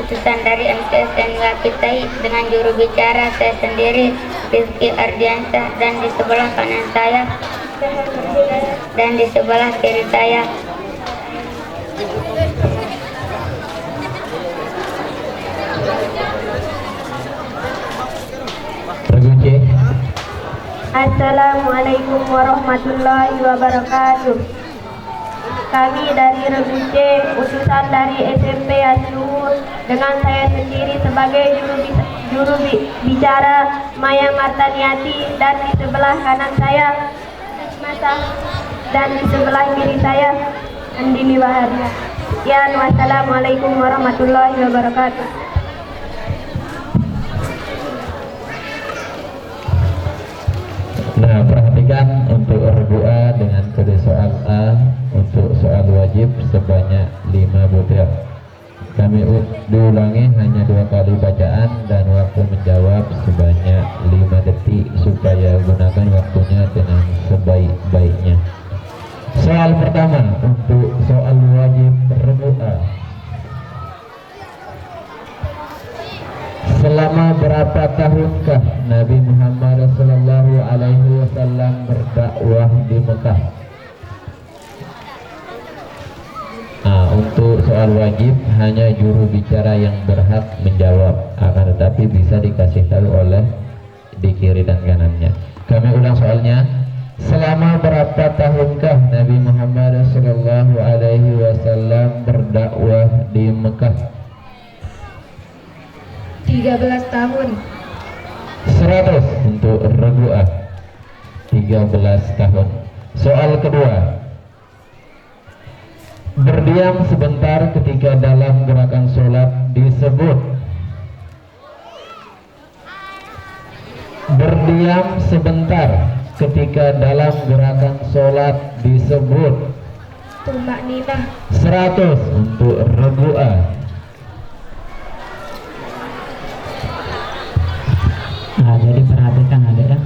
keputusan dari MTSN Lapitai dengan juru bicara saya sendiri Rizky Ardiansyah, dan di sebelah kanan saya dan di sebelah kiri saya Assalamualaikum warahmatullahi wabarakatuh. Kami dari Regu C, utusan dari SMP Asluhur, dengan saya sendiri sebagai juru bicara Maya Martaniati, dan di sebelah kanan saya Masa, dan di sebelah kiri saya Andini Bahagia. Ya, wassalamualaikum warahmatullahi wabarakatuh. Nah, perhatikan untuk regu A dengan kode soal A. Untuk soal wajib sebanyak 5 butir. Kami diulangi hanya 2 kali bacaan dan waktu menjawab sebanyak 5 detik supaya gunakan waktunya dengan sebaik-baiknya. Soal pertama untuk soal wajib regu A. Selama berapa tahunkah Nabi Muhammad SAW berdakwah di Mekah? Untuk soal wajib hanya juru bicara yang berhak menjawab, akan tetapi bisa dikasih tahu oleh di kiri dan kanannya. Kami ulang soalnya. Selama berapa tahunkah Nabi Muhammad SAW berdakwah di Mekah? 13 tahun. 100 untuk regu A. 13 tahun. Soal kedua. Berdiam sebentar ketika dalam gerakan sholat disebut. Berdiam sebentar ketika dalam gerakan sholat disebut. Tumak ninah. 100 untuk regu A. Nah, jadi perhatikan adik ya,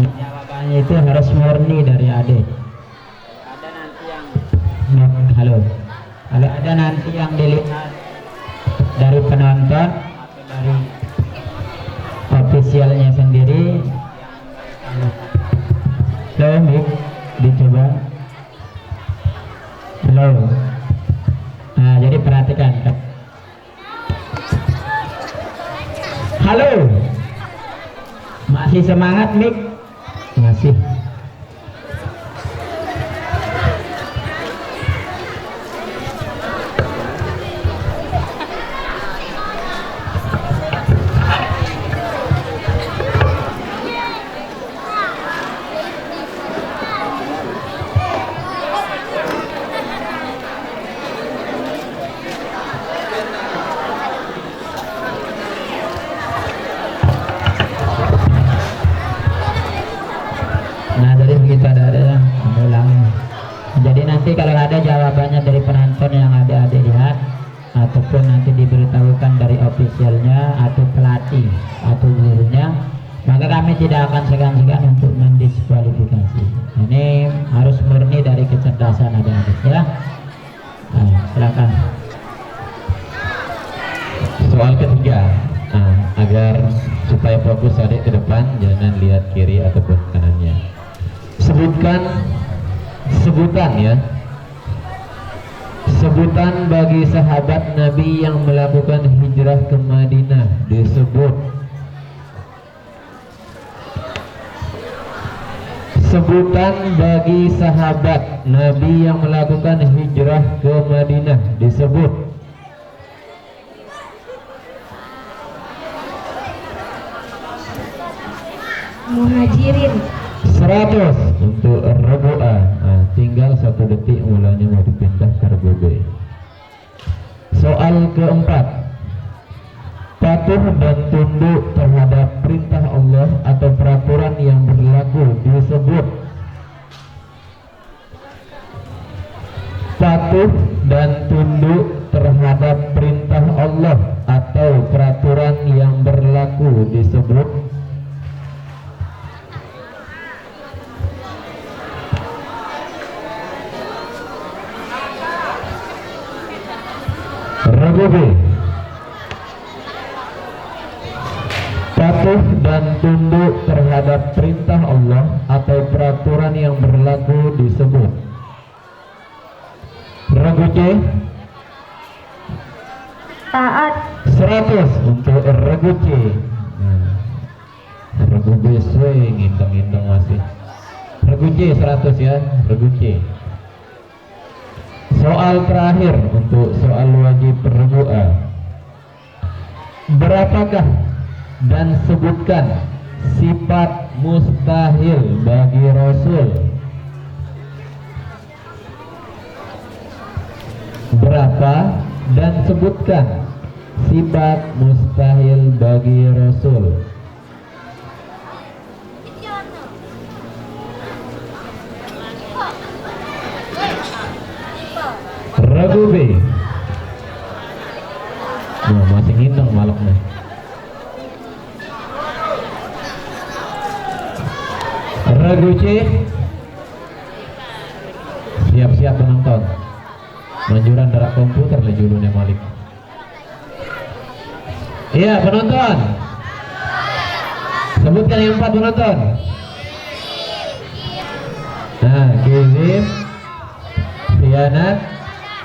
jawabannya itu harus murni dari adik. Ada nanti yang halo, kalau ada nanti yang dilihat dari penonton atau dari ofisialnya sendiri, halo Mik, dicoba halo. Nah, jadi perhatikan halo. Masih semangat Mik? Masih. Nanti kalau ada jawabannya dari penonton yang adik-adik lihat, ataupun nanti diberitahukan dari ofisialnya atau pelatih atau gurunya, maka kami tidak akan segan-segan untuk mendiskualifikasi. Ini harus murni dari kecerdasan adik-adik ya. Nah, silakan. Soal ketiga, agar supaya fokus adik ke depan, jangan lihat kiri ataupun kanannya. Sebutan ya. Sebutan bagi sahabat Nabi yang melakukan hijrah ke Madinah disebut. Sebutan bagi sahabat Nabi yang melakukan hijrah ke Madinah disebut. Muhajirin. 100 untuk regu A. Tinggal 1 detik mulanya mau dipindah ke regu B. Soal keempat. Patuh dan tunduk terhadap perintah Allah atau peraturan yang berlaku disebut. Patuh dan tunduk terhadap perintah Allah atau peraturan yang berlaku disebut. Regu B. patuh dan tunduk terhadap perintah Allah atau peraturan yang berlaku disebut. Regu C taat, 100 untuk regu C. Regu B swing ngintang-ngintang masih. Regu C 100 ya, regu C. Soal terakhir untuk soal wajib regu A. Berapakah dan sebutkan sifat mustahil bagi Rasul? Berapa dan sebutkan sifat mustahil bagi Rasul? Regu B. Oh, masih ngitung malaknya. Regu C. Siap-siap penonton. Manjuran darak komputer le julunnya Malik. Iya penonton. Sebutkan yang 4 penonton. Nah, kirim, khianat,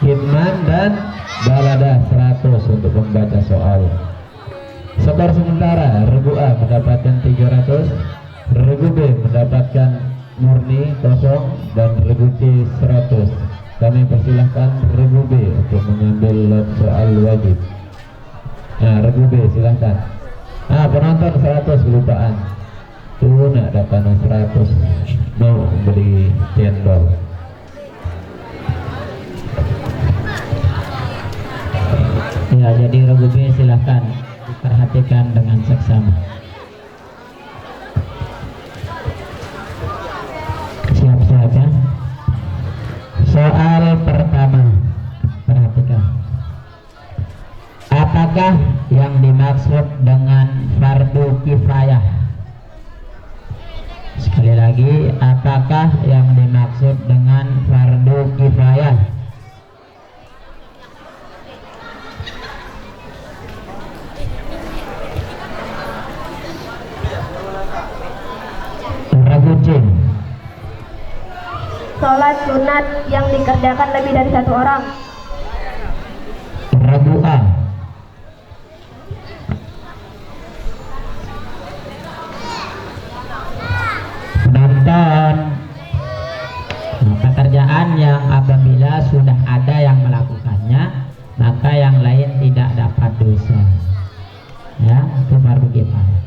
hitman dan balada 100 untuk membaca soal. Skor sementara regu A mendapatkan 300, regu B mendapatkan murni kosong dan regu C 100. Kami persilahkan regu B untuk mengambil lot soal wajib. Nah, regu B silahkan. Nah, penonton 100 kelupaan. Tuh nak dapat 100 mau beli cendol. Ya, jadi regu B silahkan diperhatikan dengan seksama. Siap-siap ya. Soal pertama, perhatikan. Apakah yang dimaksud dengan fardu kifayah? Sekali lagi, apakah yang dimaksud dengan fardu kifayah? Ragu C. sholat sunat yang dikerjakan lebih dari satu orang. Ragu A. Penonton, pekerjaan yang apabila sudah ada yang melakukannya maka yang lain tidak dapat dosa, ya, itu fardu kifayah.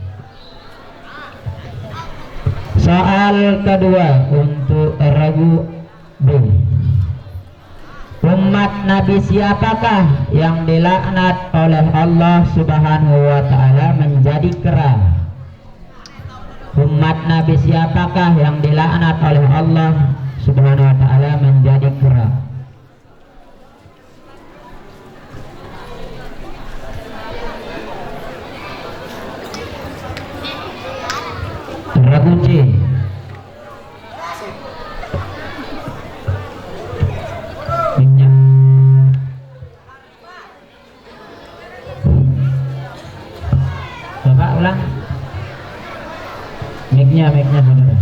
Soal kedua untuk regu B. Umat Nabi siapakah yang dilaknat oleh Allah Subhanahu wa taala menjadi kera? Umat Nabi siapakah yang dilaknat oleh Allah Subhanahu wa taala menjadi kera? Ragu C. Minyak. Bapak ulang. Mic-nya saudara.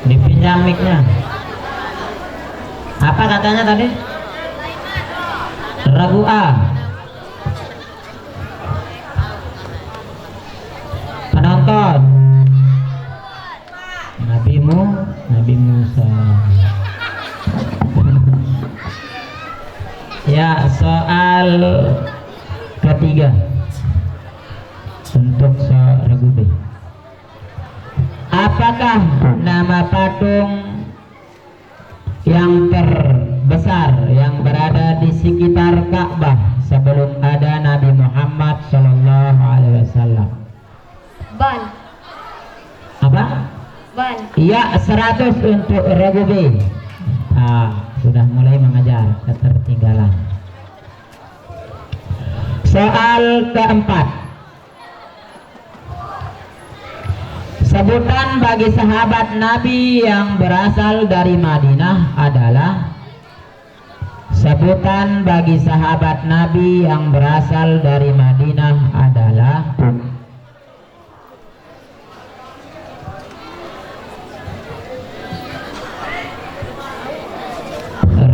Dipinjam mic-nya. Apa katanya tadi? Ragu A. Penonton. Nabi Musa. Ya, soal ketiga untuk regu B. Apakah nama patung yang terbesar yang berada di sekitar Ka'bah sebelum ada Nabi Muhammad Sallallahu Alaihi Wasallam? Bal. Apa? Bal. Iya, 100 untuk regu B. Sudah mulai mengajar, ketertinggalan. Soal keempat. Sebutan bagi sahabat Nabi yang berasal dari Madinah adalah. Sebutan bagi sahabat Nabi yang berasal dari Madinah adalah.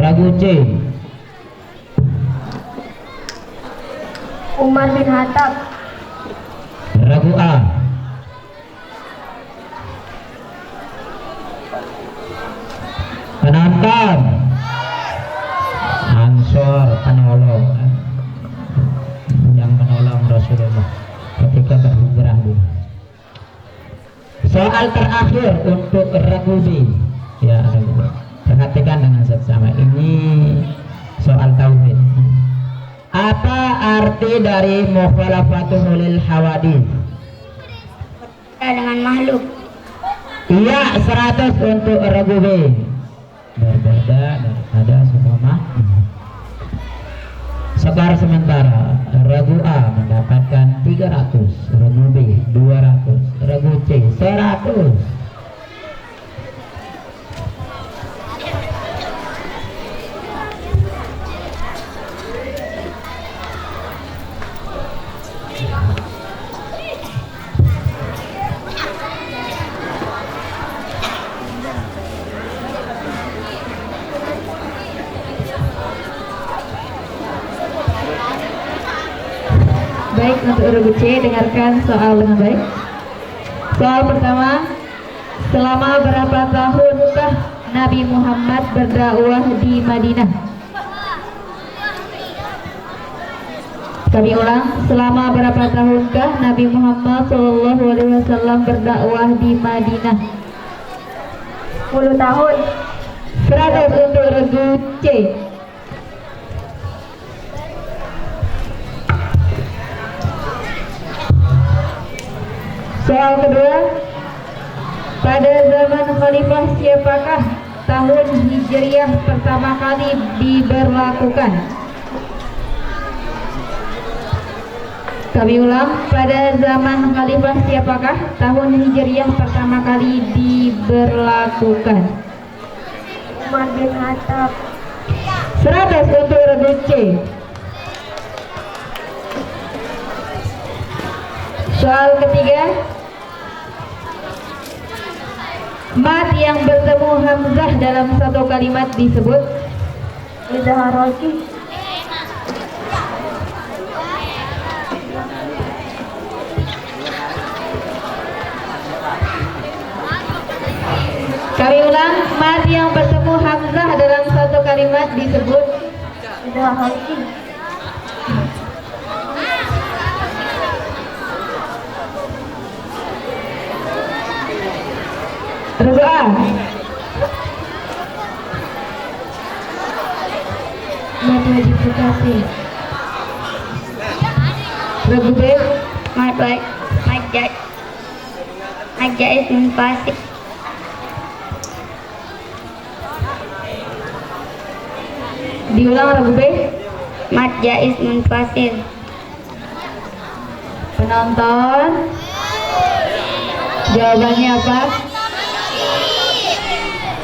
Ragu C. Umar bin Khattab. Ragu A. Penonton. Ansor, penolong yang menolong Rasulullah ketika berhijrah dulu. Soal terakhir untuk ragu B. Ya, ragu B. Perhatikan dengan seksama. Ini soal tauhid. Apa arti dari mukhalafatul lil hawadits? Dengan makhluk. Iya, 100 untuk ragu B. Berbeda daripada semua makhluk. Skor sementara ragu A mendapatkan 300, ragu B 200, ragu C 100. Baik, untuk regu C, dengarkan soal dengan baik. Soal pertama, selama berapa tahunkah Nabi Muhammad berdakwah di Madinah? Kami ulang, selama berapa tahunkah Nabi Muhammad SAW berdakwah di Madinah? 10 tahun. 100 untuk regu C. Soal kedua, pada zaman Khalifah siapakah tahun Hijriah pertama kali diberlakukan? Kami ulang, pada zaman Khalifah siapakah tahun Hijriah pertama kali diberlakukan? Umar bin Khattab. 100 untuk regu C. Soal ketiga, mat yang bertemu hamzah dalam satu kalimat disebut idhar roji. Kami ulang, mat yang bertemu hamzah dalam satu kalimat disebut idhar roji. Regu A. Mat wajib bekasi. Regu B. Mat jais munfasil. Diulang regu B. Mat jais munfasil. Penonton, jawabannya apa?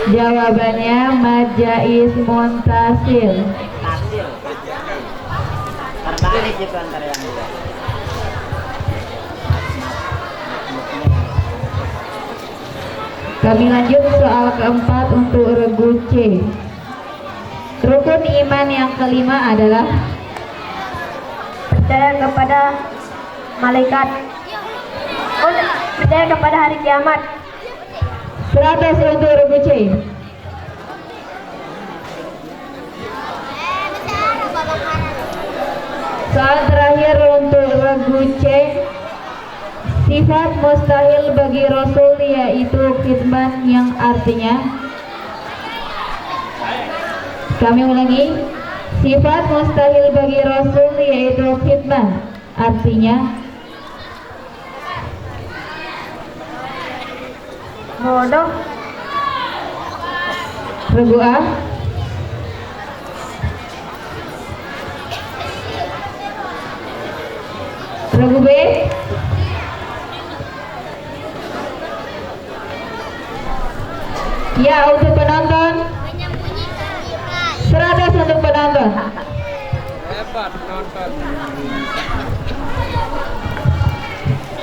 Jawabannya mad jais muntasil. Terbalik itu antara yang itu. Kami lanjut soal keempat untuk regu C. Rukun iman yang kelima adalah percaya kepada malaikat. Percaya kepada hari kiamat. 100 untuk regu C. Soal terakhir untuk regu C. Sifat mustahil bagi Rasul yaitu kitman yang artinya. Kami ulangi, Sifat mustahil bagi Rasul yaitu khidmah. Artinya bodoh. regu A. Regu B. Ya, untuk penonton 100 untuk penonton.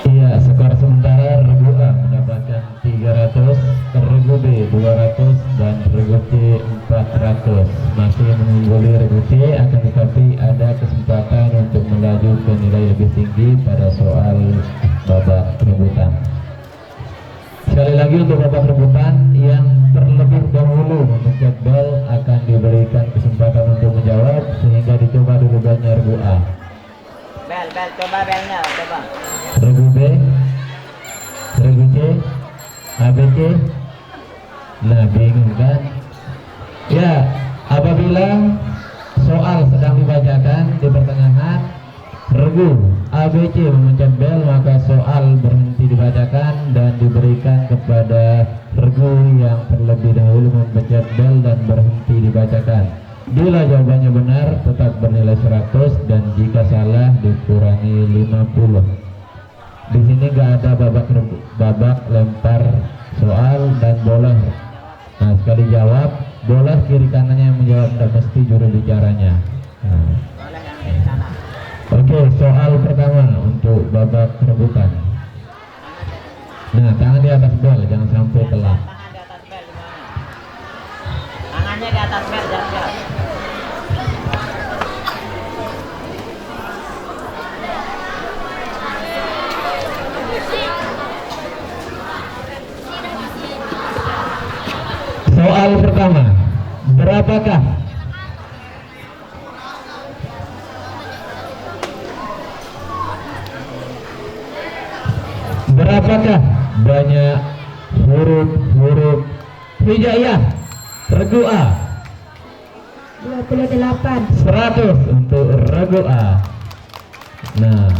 Iya, skor sementara regu A mendapatkan 300, regu B 200 dan regu C 400. Masih mengungguli regu C, akan tetapi ada kesempatan untuk melaju ke nilai lebih tinggi pada soal babak rebutan. Sekali lagi untuk babak rebutan yang terlebih dahulu memencet bel akan diberikan kesempatan untuk menjawab, sehingga dicoba dulu belnya regu A. Bel, coba belnya, coba. Regu B, regu C, ABC. Nah, bingung kan? Ya, apabila soal sedang dibacakan di pertengahan, regu ABC memencet bel, maka soal berhenti dibacakan dan diberikan kepada regu yang terlebih dahulu memencet bel dan berhenti dibacakan. Bila jawabannya benar tetap bernilai 100 dan jika salah dikurangi 50. Di sini nggak ada babak lempar soal dan boleh. Nah, sekali jawab boleh kiri kanannya yang menjawab, tidak mesti juru bicaranya. Nah. Boleh yang kiri kanan. Oke, soal pertama untuk babak rebutan. Nah, tangan di atas bel, jangan sampai telat. Tangan di atas bel di mana? Tangannya di atas bel, jangan siap. Soal pertama, berapakah banyak huruf-huruf hijaiyah? Regu A 28. 100 untuk regu A. Nah,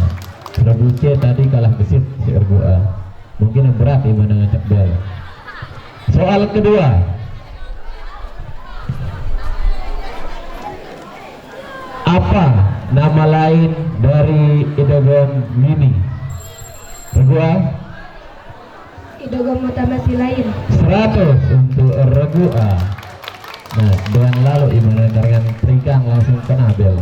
regu C tadi kalah gesit si regu A. Mungkin yang berat ibu ngecek bel. Soal kedua, apa nama lain dari idgham mini? Regu A Idgham mutamasi lain. 100 untuk regu A. Nah, dengan lalu iman dengan trikang langsung kena bel.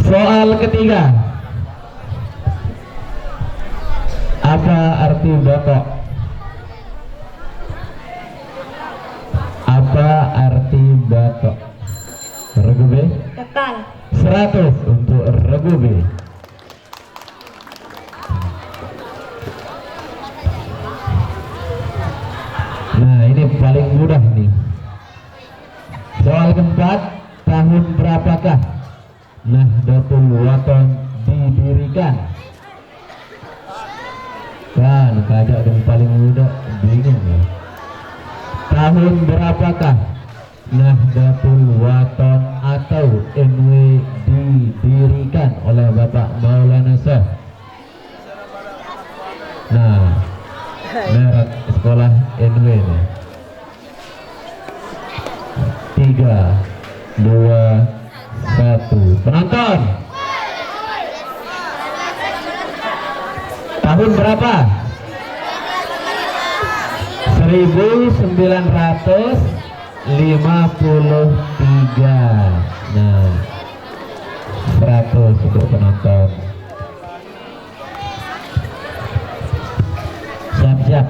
Soal ketiga, apa arti batok? Apa arti batok? Regu B Kekal. 100 untuk regu B. Nah, ini paling mudah nih. Soal keempat, tahun berapakah Nahdlatul Wathon didirikan? Kan kajak yang paling muda bingung ya. Tahun berapakah Nahdlatul Wathon atau NW didirikan oleh Bapak Maulana Syekh? Nah, merek sekolah NW nih. 3, 2, 1. Penonton, tahun berapa? 1953. Nah, 100 untuk penonton. Siap-siap,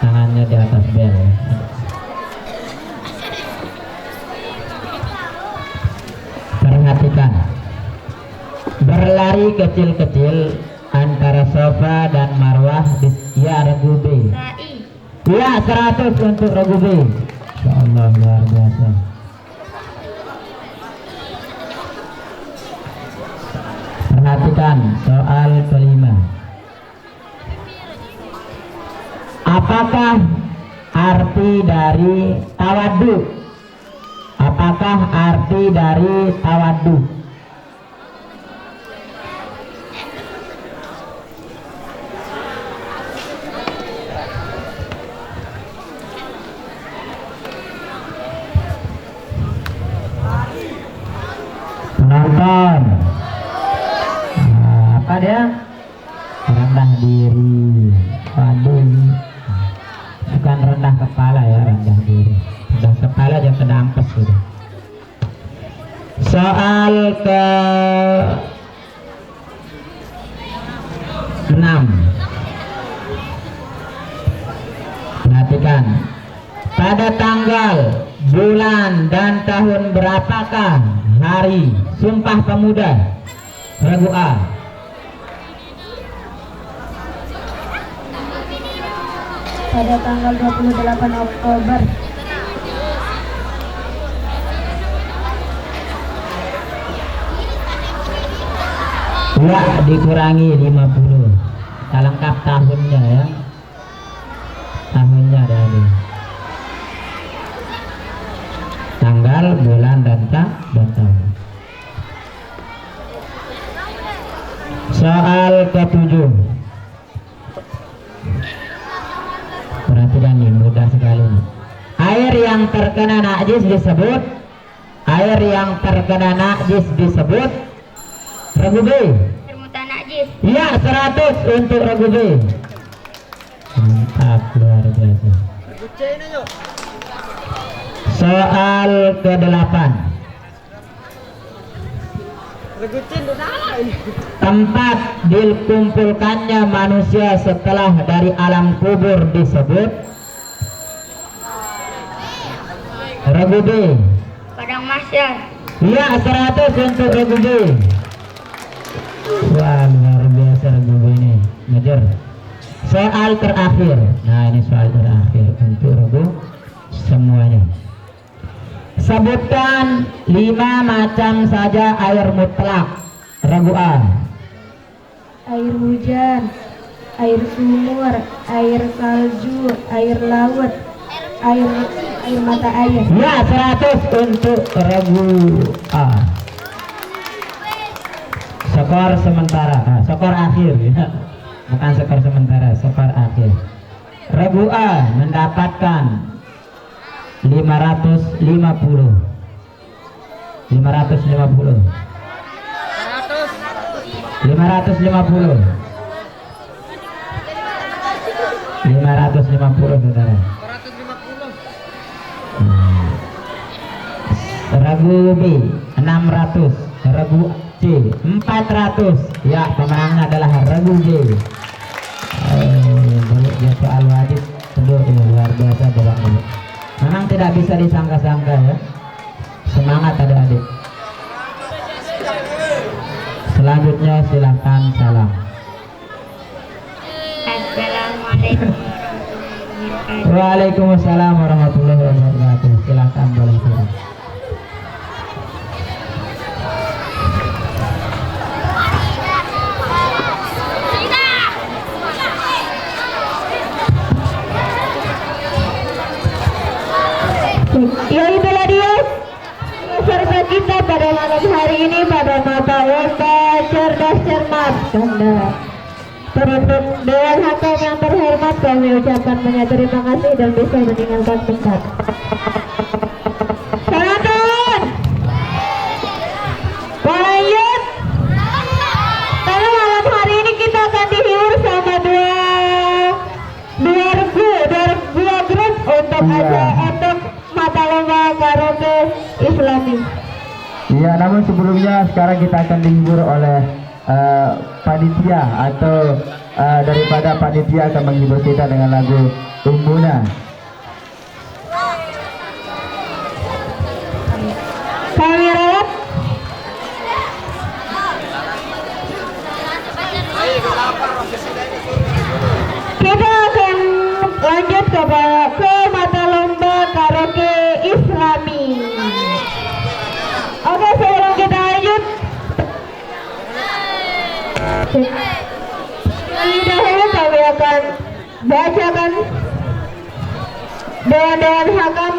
tangannya di atas bel. Perhatikan, berlari kecil-kecil antara Safa dan Marwah di regu B. Sa'i. Ya, 100 untuk regu B. Insyaallah luar biasa. Perhatikan soal kelima. Apakah arti dari tawaddu? Apakah arti dari tawaddu? Penonton, apa dia? Rendah diri. Waduh, bukan rendah kepala ya, rendah diri. Rendah kepala aja kedampes gitu. Soal ke 6. Perhatikan, pada tanggal, bulan, dan tahun berapakah hari Sumpah Pemuda? Regu A. Pada tanggal 28 Oktober. Ya, dikurangi 50. Tak lengkap tahunnya ya. Tahunnya dari tanggal, bulan, dan tahun. Soal ke-7. Perhatikan nih, mudah sekali nih. Air yang terkena najis disebut, air yang terkena najis disebut regu B. Air muta najis. Ya, 100 untuk regu B. Mantap, luar biasa. Soal ke-8. Tempat dikumpulkannya manusia setelah dari alam kubur disebut regu B. Padang mahsyar. Ya, 100 untuk regu B. Wah, luar biasa regu B ini. Ngejar. Soal terakhir. Nah, ini soal terakhir untuk regu semuanya. Sebutkan 5 macam saja air mutlak. Regu A. Air hujan, air sumur, air salju, air laut, air mata air. Ya, 100 untuk regu A. Skor sementara, skor akhir ya. Bukan skor sementara, skor akhir. Regu A mendapatkan 550. 550. 550. 550 saudara. Regu B 600, regu C 400. Ya, pemenangnya adalah regu B. Ya, soal wajib telur ini luar biasa Bapak Ibu. Memang tidak bisa disangka-sangka ya. Semangat adik-adik. Selanjutnya silakan salam. Assalamualaikum warahmatullahi wabarakatuh. Waalaikumsalam warahmatullahi wabarakatuh. Silakan boleh salam. Ya, itulah dia peserta kita pada malam hari ini pada mata lomba cerdas cermat. Penutup Dewan Hakam yang terhormat, kami ucapkan banyak terima kasih dan bisa meninggalkan tempat. Selamat lanjut. Pada malam hari ini kita akan dihibur sama dua grup untuk untuk mata lomba karaoke Islami. Iya, namun sebelumnya sekarang kita akan dihibur oleh panitia atau daripada panitia akan menghibur kita dengan lagu Ummuna. Kami rawat. Kita akan lanjut ke mata lomba karaoke Islami. Oke, sebelum kita lanjut, terlebih dahulu kami akan bacakan Dewan Hakam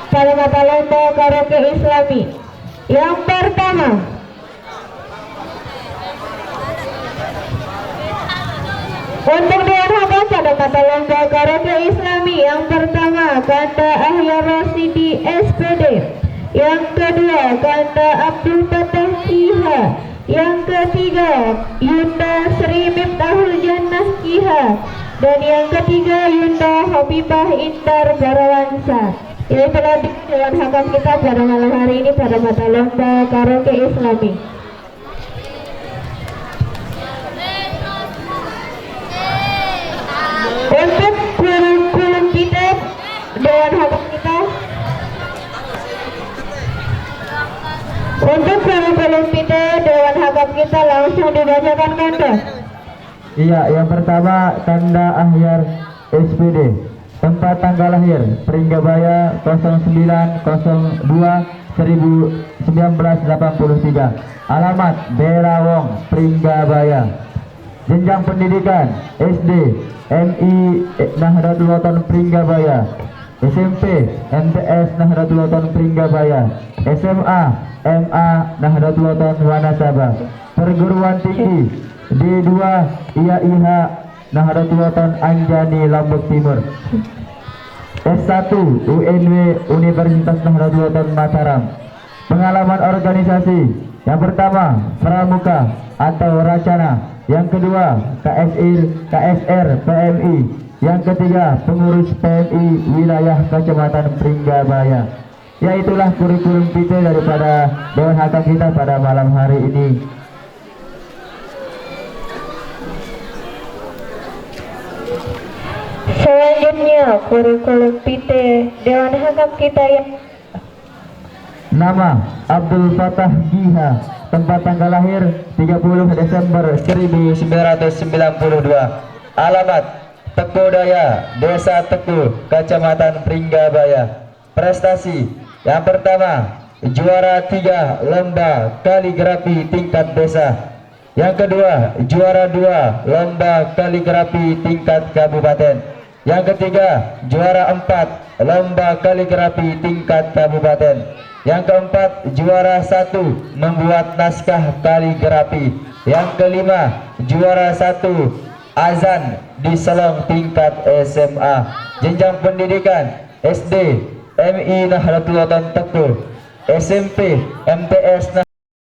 pada mata lomba karaoke Islami. Yang pertama, untuk Dewan Hakam pada mata lomba karaoke Islami, yang pertama Kanda Ahyar Rasidi SPD, yang kedua Kanda Abdul Fatah Kiha, yang ketiga Yunda Sri Miftahul Jannah Kiha, dan yang ketiga Yunda Habibah Indar Barawansa. Itulah Dewan Hakam kita pada malam hari ini pada mata lomba karaoke Islami. Untuk kurikulum kita Dewan Hakam kita, untuk kurikulum kita Dewan Hakam kita langsung dibacakan Kanda. Iya, yang pertama Kanda Ahyar SPD. Tempat tanggal lahir Pringgabaya 09/02/1983. Alamat Berawong, Pringgabaya. Jenjang pendidikan SD MI Nahdlatul Ulama Pringgabaya, SMP MTS Nahdlatul Ulama Pringgabaya, SMA MA Nahdlatul Ulama Wanasaba. Perguruan tinggi D2 IAIH Nahdlatul Ulama Anjani Lombok Timur. S1 UNW Universitas Nahdlatul Ulama Mataram. Pengalaman organisasi: yang pertama Pramuka atau Racana, yang kedua KSR PMI, yang ketiga pengurus PMI wilayah Kecamatan Pringgabaya. Ya, itulah kurikulum kita daripada Dewan Hakam kita pada malam hari ini. Selanjutnya kurikulum PT Dewan Hakam kita yang Nama Abdul Fatah Giha. Tempat tanggal lahir 30 Desember 1992. Alamat Teku Daya, Desa Teku, Kecamatan Pringgabaya. Prestasi: yang pertama juara 3 lomba kaligrafi tingkat desa, yang kedua juara 2 lomba kaligrafi tingkat kabupaten, yang ketiga juara 4 lomba kaligrafi tingkat kabupaten, yang keempat juara 1 membuat naskah kaligrafi, yang kelima juara 1 azan di Selong tingkat SMA. Jenjang pendidikan SD MI Nahdlatul Ulama Teku, SMP MTS